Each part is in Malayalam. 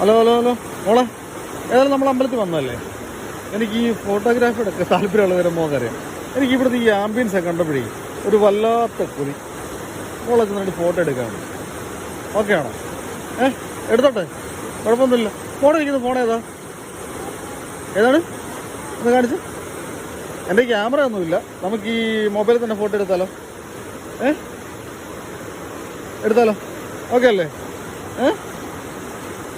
ഹലോ ഹലോ ഹലോ മോളെ, ഏതായാലും നമ്മൾ അമ്പലത്തിൽ വന്നതല്ലേ. എനിക്ക് ഈ ഫോട്ടോഗ്രാഫി എടുക്കാൻ താല്പര്യമുള്ളവരെ മോക്കറിയാം. എനിക്ക് ഇവിടുത്തെ ഈ ആംബിയൻസ് ഒക്കെ കണ്ടപ്പോഴേ ഒരു വല്ലാത്ത കൊതി. മോളൊക്കെ വേണ്ടി ഫോട്ടോ എടുക്കാണ്. ഓക്കെ ആണോ? എടുത്തോട്ടെ, കുഴപ്പമൊന്നുമില്ല. ഫോൺ ഇരിക്കുന്ന ഫോൺ ഏതാണ് ഒന്ന് കാണിച്ച്. എൻ്റെ ക്യാമറ ഒന്നുമില്ല. നമുക്ക് ഈ മൊബൈലിൽ തന്നെ ഫോട്ടോ എടുത്താലോ? എടുത്താലോ? ഓക്കെ അല്ലേ?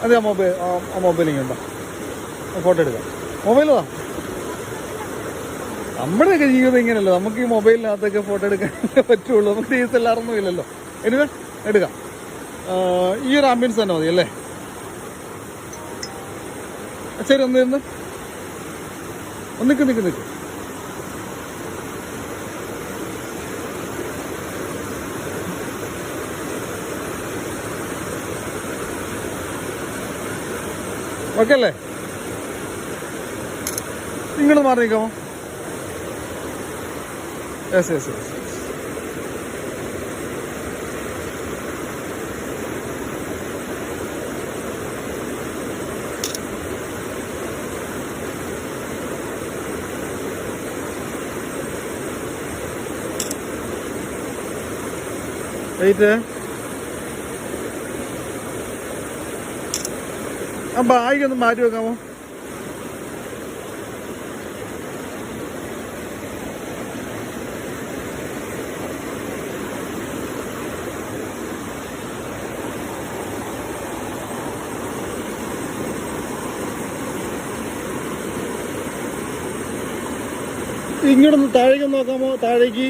അതെ, ആ മൊബൈലിങ് ഉണ്ടോ? ഫോട്ടോ എടുക്കാം. മൊബൈലോ? നമ്മുടെയൊക്കെ ജീവിതം ഇങ്ങനെയല്ലോ. നമുക്ക് ഈ മൊബൈലിനകത്തൊക്കെ ഫോട്ടോ എടുക്കാൻ പറ്റുള്ളൂ. നമുക്ക് DSLR ഒന്നും ഇല്ലല്ലോ. എനിവേ എടുക്കാം. ഈ ഒരു ആംബിയൻസ് തന്നെ മതി അല്ലേ? ശരി, നിൽക്ക്. ഓക്കെ അല്ലേ? നിങ്ങൾ മാറി നിൽക്കാമോ? യെസ്. വെയിറ്റ്. ആ ബാഗ് ഒന്ന് മാറ്റി വെക്കാമോ? ഇങ്ങോട്ടൊന്ന് താഴേക്ക് നോക്കാമോ? താഴേക്ക്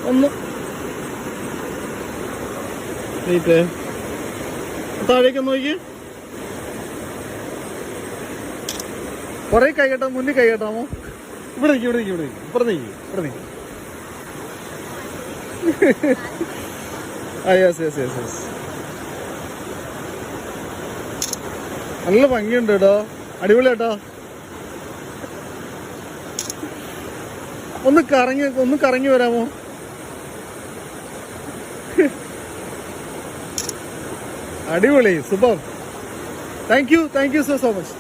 ഒന്ന് താഴേക്ക് നോക്കി. കുറെ കൈകെട്ടാം, മുന്നിൽ കൈകെട്ടാമോ? ഇവിടെ നിൽക്കും. യെസ്. നല്ല ഭംഗിയുണ്ട് കേട്ടോ, അടിപൊളി കേട്ടോ. ഒന്ന് കറങ്ങി വരാമോ? അടിപൊളി, super. Thank you so much.